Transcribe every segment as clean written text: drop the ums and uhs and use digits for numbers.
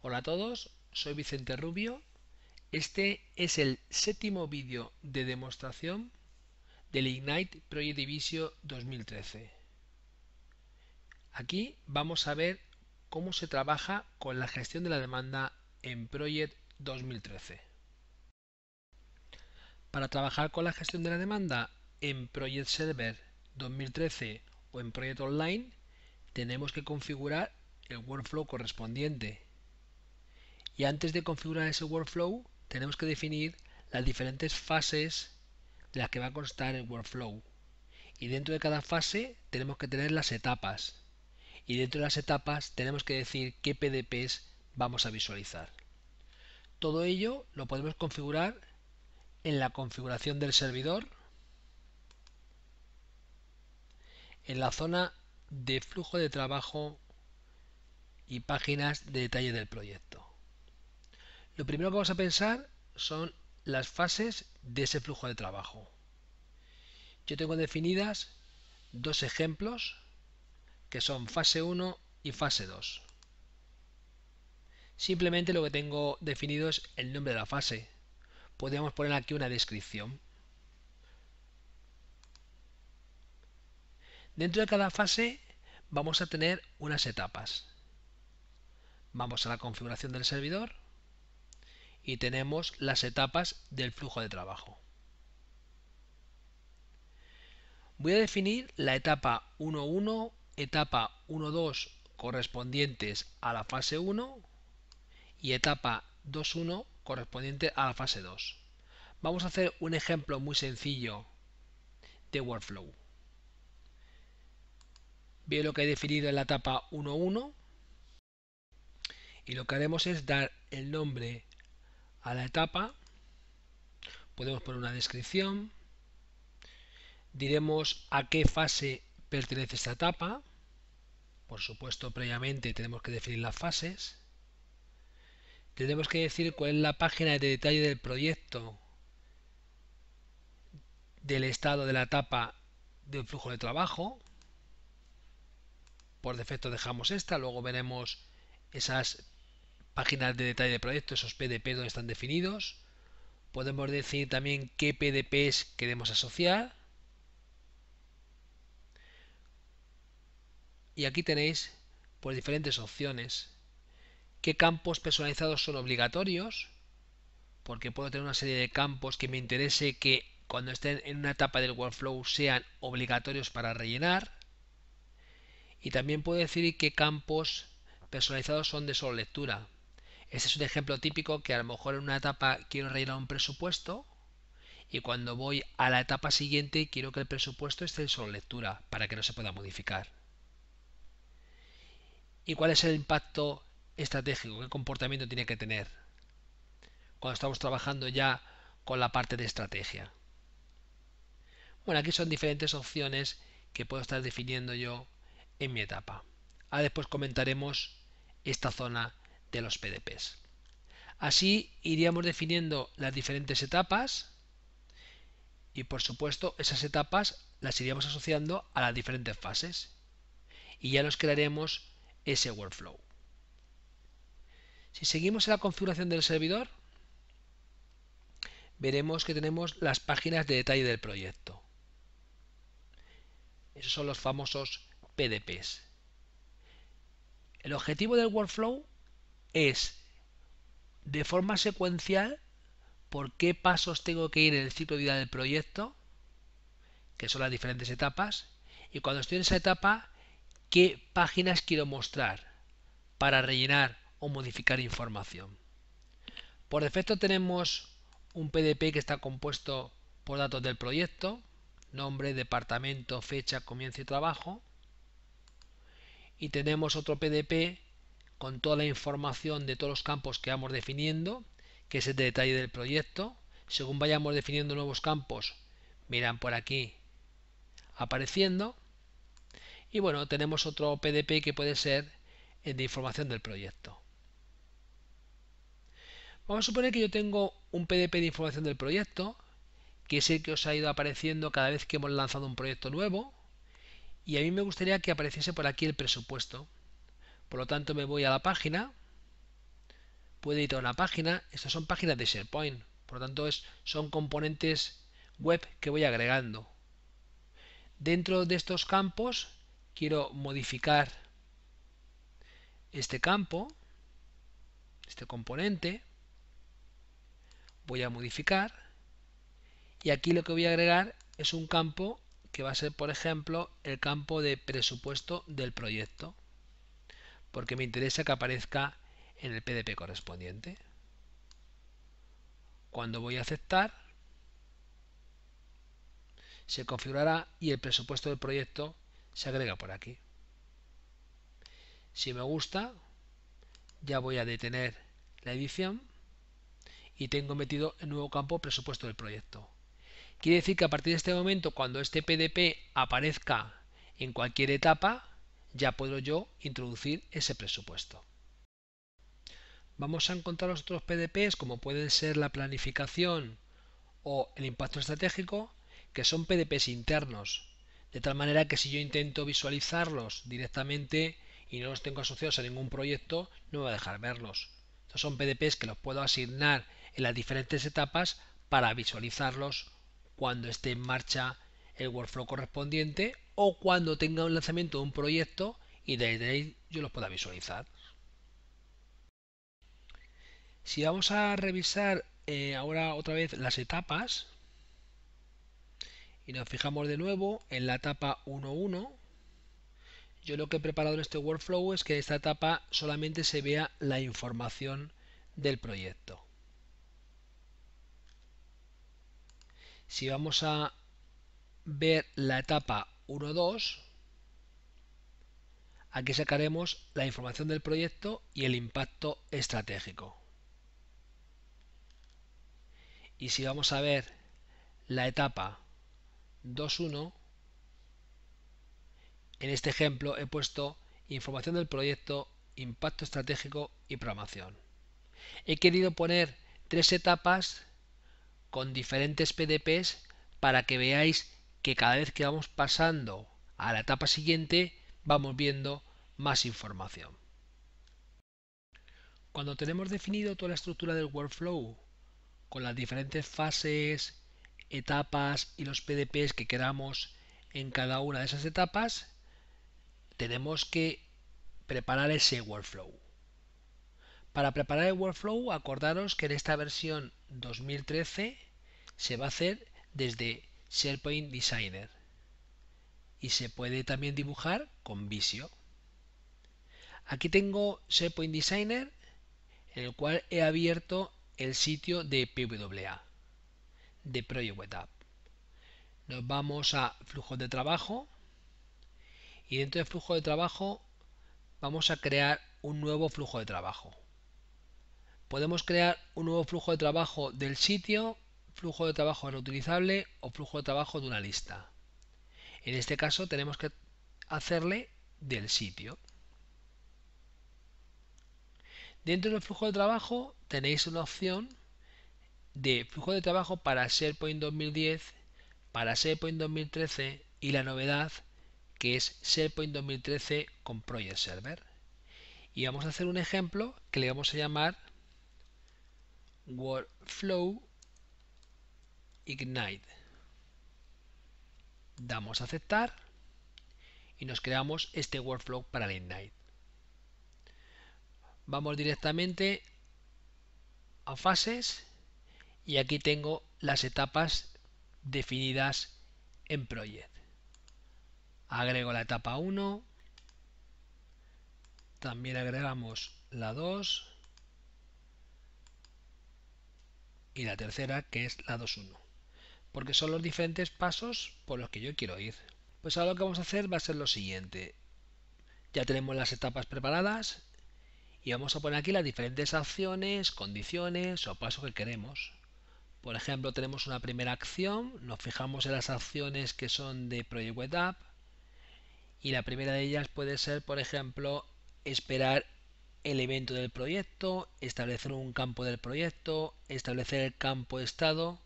Hola a todos, soy Vicente Rubio. Este es el séptimo vídeo de demostración del Ignite Project Divisio 2013. Aquí vamos a ver cómo se trabaja con la gestión de la demanda en Project 2013. Para trabajar con la gestión de la demanda en Project Server 2013 o en Project Online, tenemos que configurar el workflow correspondiente. Y antes de configurar ese workflow, tenemos que definir las diferentes fases de las que va a constar el workflow. Y dentro de cada fase tenemos que tener las etapas. Y dentro de las etapas tenemos que decir qué PDPs vamos a visualizar. Todo ello lo podemos configurar en la configuración del servidor, en la zona de flujo de trabajo y páginas de detalle del proyecto. Lo primero que vamos a pensar son las fases de ese flujo de trabajo. Yo tengo definidas dos ejemplos que son fase 1 y fase 2. Simplemente lo que tengo definido es el nombre de la fase. Podríamos poner aquí una descripción. Dentro de cada fase vamos a tener unas etapas. Vamos a la configuración del servidor y tenemos las etapas del flujo de trabajo. Voy a definir la etapa 1.1, etapa 1.2 correspondientes a la fase 1 y etapa 2.1 correspondiente a la fase 2. Vamos a hacer un ejemplo muy sencillo de workflow. Veo lo que he definido en la etapa 1.1 y lo que haremos es dar el nombre a la etapa. Podemos poner una descripción. Diremos a qué fase pertenece esta etapa. Por supuesto, previamente tenemos que definir las fases. Tenemos que decir cuál es la página de detalle del proyecto, del estado de la etapa del flujo de trabajo. Por defecto dejamos esta, luego veremos esas páginas de detalle de proyecto, esos PDP donde están definidos. Podemos decir también qué PDPs queremos asociar. Y aquí tenéis pues diferentes opciones. ¿Qué campos personalizados son obligatorios? Porque puedo tener una serie de campos que me interese que cuando estén en una etapa del workflow sean obligatorios para rellenar. Y también puedo decir qué campos personalizados son de solo lectura. Este es un ejemplo típico que a lo mejor en una etapa quiero rellenar un presupuesto y cuando voy a la etapa siguiente quiero que el presupuesto esté en solo lectura para que no se pueda modificar. ¿Y cuál es el impacto estratégico? ¿Qué comportamiento tiene que tener cuando estamos trabajando ya con la parte de estrategia? Bueno, aquí son diferentes opciones que puedo estar definiendo yo en mi etapa. Ahora después comentaremos esta zona de los PDPs. Así iríamos definiendo las diferentes etapas y por supuesto esas etapas las iríamos asociando a las diferentes fases y ya nos crearemos ese workflow. Si seguimos en la configuración del servidor, veremos que tenemos las páginas de detalle del proyecto. Esos son los famosos PDPs. El objetivo del workflow es, de forma secuencial, por qué pasos tengo que ir en el ciclo de vida del proyecto, que son las diferentes etapas, y cuando estoy en esa etapa, qué páginas quiero mostrar para rellenar o modificar información. Por defecto tenemos un PDP que está compuesto por datos del proyecto, nombre, departamento, fecha, comienzo y trabajo. Y tenemos otro PDP con toda la información de todos los campos que vamos definiendo, que es el de detalle del proyecto. Según vayamos definiendo nuevos campos, miran por aquí apareciendo. Y bueno, tenemos otro PDP que puede ser el de información del proyecto. Vamos a suponer que yo tengo un PDP de información del proyecto, que es el que os ha ido apareciendo cada vez que hemos lanzado un proyecto nuevo, y a mí me gustaría que apareciese por aquí el presupuesto. Por lo tanto me voy a la página, puedo editar una página. Estas son páginas de SharePoint, por lo tanto son componentes web que voy agregando. Dentro de estos campos quiero modificar este campo, este componente. Voy a modificar y aquí lo que voy a agregar es un campo que va a ser, por ejemplo, el campo de presupuesto del proyecto, porque me interesa que aparezca en el PDP correspondiente. Cuando voy a aceptar, se configurará y el presupuesto del proyecto se agrega por aquí. Si me gusta, ya voy a detener la edición y tengo metido el nuevo campo presupuesto del proyecto. Quiere decir que a partir de este momento, cuando este PDP aparezca en cualquier etapa, ya puedo yo introducir ese presupuesto. Vamos a encontrar los otros PDPs, como pueden ser la planificación o el impacto estratégico, que son PDPs internos, de tal manera que si yo intento visualizarlos directamente y no los tengo asociados a ningún proyecto, no me va a dejar verlos. Estos son PDPs que los puedo asignar en las diferentes etapas para visualizarlos cuando esté en marcha el workflow correspondiente o cuando tenga un lanzamiento de un proyecto y desde ahí yo los pueda visualizar. Si vamos a revisar ahora otra vez las etapas y nos fijamos de nuevo en la etapa 1.1, yo lo que he preparado en este workflow es que en esta etapa solamente se vea la información del proyecto. Si vamos a ver la etapa 1.2, aquí sacaremos la información del proyecto y el impacto estratégico. Y si vamos a ver la etapa 2.1, en este ejemplo he puesto información del proyecto, impacto estratégico y programación. He querido poner 3 etapas con diferentes PDPs para que veáis que cada vez que vamos pasando a la etapa siguiente vamos viendo más información. Cuando tenemos definido toda la estructura del workflow con las diferentes fases, etapas y los PDPs que queramos en cada una de esas etapas, tenemos que preparar ese workflow. Para preparar el workflow, acordaros que en esta versión 2013 se va a hacer desde SharePoint Designer y se puede también dibujar con Visio. Aquí tengo SharePoint Designer, en el cual he abierto el sitio de PWA, de Project Web App. Nos vamos a flujos de trabajo y dentro del flujo de trabajo vamos a crear un nuevo flujo de trabajo. Podemos crear un nuevo flujo de trabajo del sitio, flujo de trabajo reutilizable o flujo de trabajo de una lista. En este caso tenemos que hacerle del sitio. Dentro del flujo de trabajo tenéis una opción de flujo de trabajo para SharePoint 2010, para SharePoint 2013 y la novedad que es SharePoint 2013 con Project Server. Y vamos a hacer un ejemplo que le vamos a llamar Workflow Ignite. Damos a aceptar y nos creamos este workflow para el Ignite. Vamos directamente a fases y aquí tengo las etapas definidas en Project. Agrego la etapa 1, también agregamos la 2 y la tercera, que es la 2.1, porque son los diferentes pasos por los que yo quiero ir. Pues ahora lo que vamos a hacer va a ser lo siguiente. Ya tenemos las etapas preparadas y vamos a poner aquí las diferentes acciones, condiciones o pasos que queremos. Por ejemplo, tenemos una primera acción, nos fijamos en las acciones que son de Project Web App y la primera de ellas puede ser, por ejemplo, esperar el evento del proyecto, establecer un campo del proyecto, establecer el campo de estado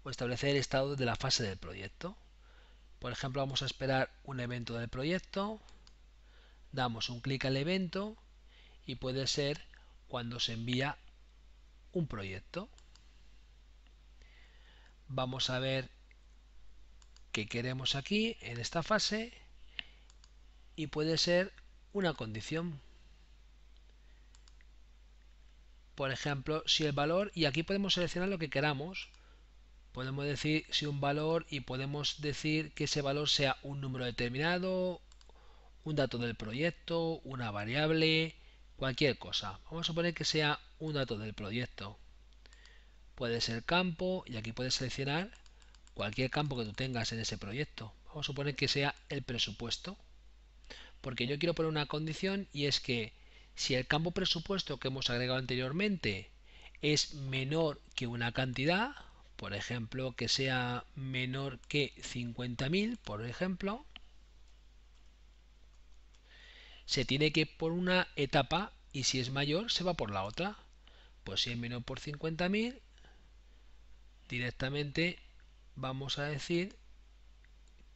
o establecer el estado de la fase del proyecto. Por ejemplo, vamos a esperar un evento del proyecto, damos un clic al evento y puede ser cuando se envía un proyecto. Vamos a ver qué queremos aquí en esta fase y puede ser una condición. Por ejemplo, si el valor, y aquí podemos seleccionar lo que queramos, podemos decir si un valor y podemos decir que ese valor sea un número determinado, un dato del proyecto, una variable, cualquier cosa. Vamos a suponer que sea un dato del proyecto. Puede ser campo y aquí puedes seleccionar cualquier campo que tú tengas en ese proyecto. Vamos a suponer que sea el presupuesto. Porque yo quiero poner una condición y es que si el campo presupuesto que hemos agregado anteriormente es menor que una cantidad, por ejemplo, que sea menor que 50.000, por ejemplo, se tiene que ir por una etapa y si es mayor se va por la otra. Pues si es menor por 50.000, directamente vamos a decir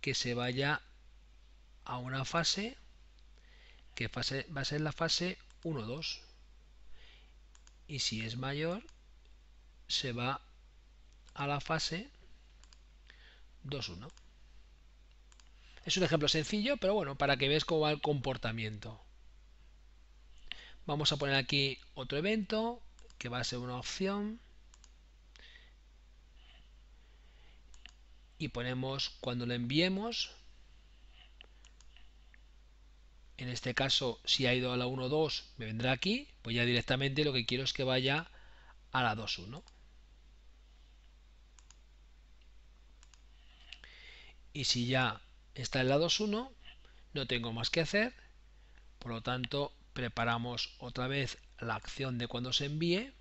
que se vaya a una fase que va a ser la fase 1-2 y si es mayor se va a la fase 2-1. Es un ejemplo sencillo, pero bueno, para que veas cómo va el comportamiento. Vamos a poner aquí otro evento que va a ser una opción y ponemos cuando lo enviemos. En este caso, si ha ido a la 1-2, me vendrá aquí. Pues ya directamente lo que quiero es que vaya a la 2-1. Y si ya está en la 2-1, no tengo más que hacer. Por lo tanto, preparamos otra vez la acción de cuando se envíe.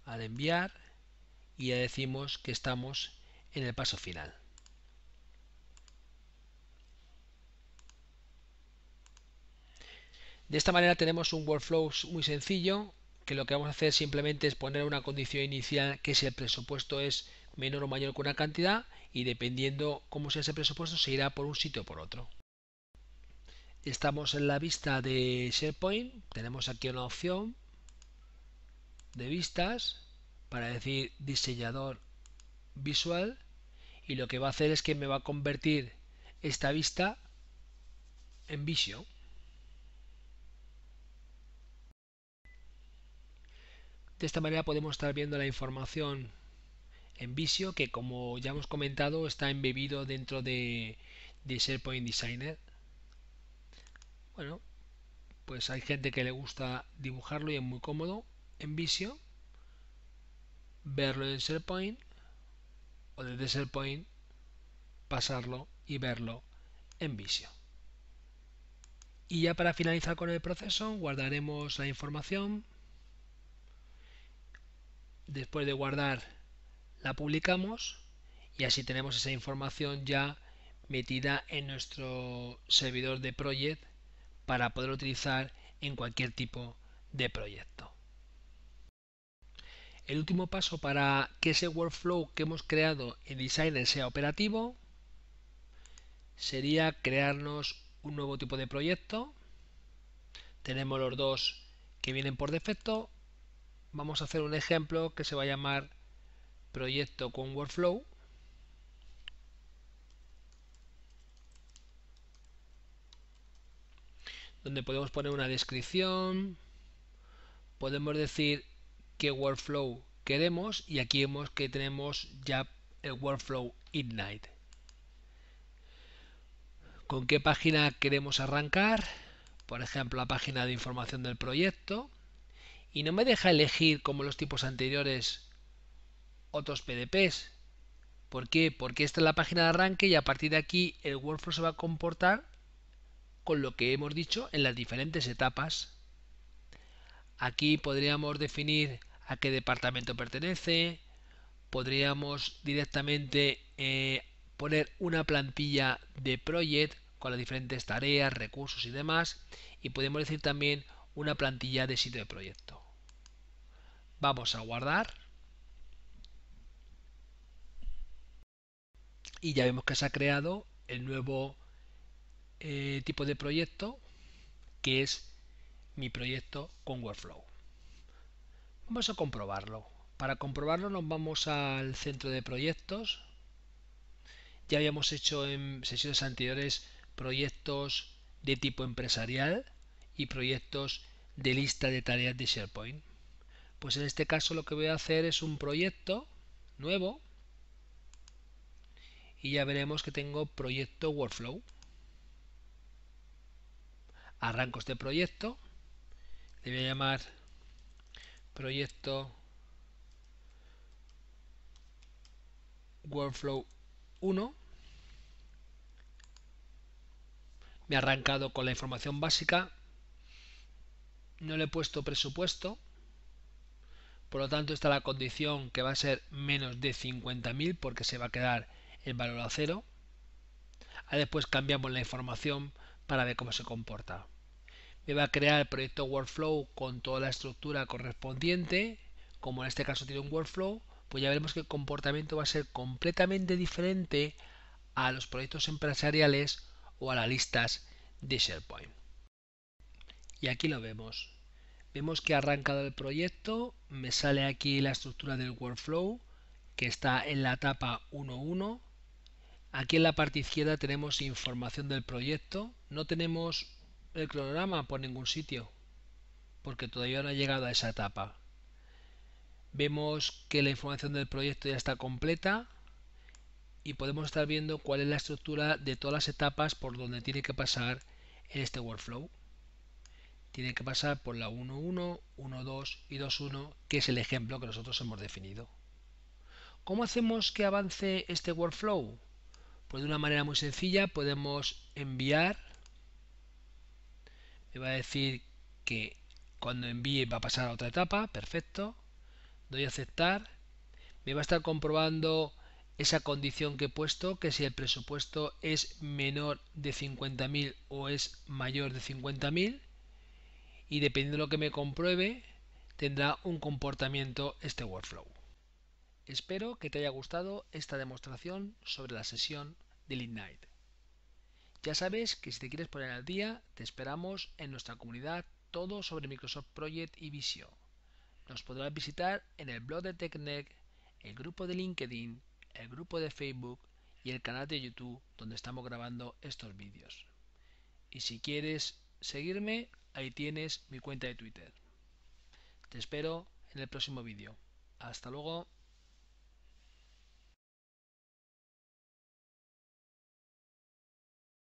Al enviar y ya decimos que estamos en el paso final. De esta manera tenemos un workflow muy sencillo que lo que vamos a hacer simplemente es poner una condición inicial que si el presupuesto es menor o mayor que una cantidad y dependiendo cómo sea ese presupuesto se irá por un sitio o por otro. Estamos en la vista de SharePoint, tenemos aquí una opción de vistas para decir diseñador visual y lo que va a hacer es que me va a convertir esta vista en Visio. De esta manera podemos estar viendo la información en Visio que como ya hemos comentado está embebido dentro de SharePoint Designer. Bueno, pues hay gente que le gusta dibujarlo y es muy cómodo en Visio, verlo en SharePoint o desde SharePoint pasarlo y verlo en Visio. Y ya para finalizar con el proceso guardaremos la información. Después de guardar la publicamos y así tenemos esa información ya metida en nuestro servidor de project para poder utilizar en cualquier tipo de proyecto. El último paso para que ese workflow que hemos creado en Designer sea operativo sería crearnos un nuevo tipo de proyecto. Tenemos los dos que vienen por defecto. Vamos a hacer un ejemplo que se va a llamar proyecto con workflow. Donde podemos poner una descripción, podemos decir qué workflow queremos y aquí vemos que tenemos ya el workflow Ignite. ¿Con qué página queremos arrancar? Por ejemplo, la página de información del proyecto. Y no me deja elegir como los tipos anteriores otros PDPs. ¿Por qué? Porque esta es la página de arranque y a partir de aquí el workflow se va a comportar con lo que hemos dicho en las diferentes etapas. Aquí podríamos definir a qué departamento pertenece, podríamos directamente poner una plantilla de project con las diferentes tareas, recursos y demás y podemos decir también una plantilla de sitio de proyecto. Vamos a guardar y ya vemos que se ha creado el nuevo tipo de proyecto que es mi proyecto con Workflow. Vamos a comprobarlo. Para comprobarlo nos vamos al centro de proyectos. Ya habíamos hecho en sesiones anteriores proyectos de tipo empresarial y proyectos de lista de tareas de SharePoint. Pues en este caso lo que voy a hacer es un proyecto nuevo y ya veremos que tengo proyecto Workflow. Arranco este proyecto, le voy a llamar proyecto Workflow 1. Me ha arrancado con la información básica, no le he puesto presupuesto, por lo tanto está la condición que va a ser menos de 50.000 porque se va a quedar el valor a cero. Después cambiamos la información para ver cómo se comporta. Me va a crear el proyecto Workflow con toda la estructura correspondiente. Como en este caso tiene un Workflow, pues ya veremos que el comportamiento va a ser completamente diferente a los proyectos empresariales o a las listas de SharePoint. Y aquí lo vemos. Vemos que ha arrancado el proyecto, me sale aquí la estructura del Workflow que está en la etapa 1.1. Aquí en la parte izquierda tenemos información del proyecto, no tenemos el cronograma por ningún sitio porque todavía no ha llegado a esa etapa. Vemos que la información del proyecto ya está completa y podemos estar viendo cuál es la estructura de todas las etapas por donde tiene que pasar en este workflow. Tiene que pasar por la 1.1, 1.2 y 2.1, que es el ejemplo que nosotros hemos definido. ¿Cómo hacemos que avance este workflow? Pues de una manera muy sencilla podemos enviar. Me va a decir que cuando envíe va a pasar a otra etapa, perfecto. Doy a aceptar. Me va a estar comprobando esa condición que he puesto, que si el presupuesto es menor de 50.000 o es mayor de 50.000, y dependiendo de lo que me compruebe tendrá un comportamiento este workflow. Espero que te haya gustado esta demostración sobre la sesión del Ignite. Ya sabes que si te quieres poner al día te esperamos en nuestra comunidad todo sobre Microsoft Project y Visio. Nos podrás visitar en el blog de TechNet, el grupo de LinkedIn, el grupo de Facebook y el canal de YouTube donde estamos grabando estos vídeos. Y si quieres seguirme, ahí tienes mi cuenta de Twitter. Te espero en el próximo vídeo. Hasta luego.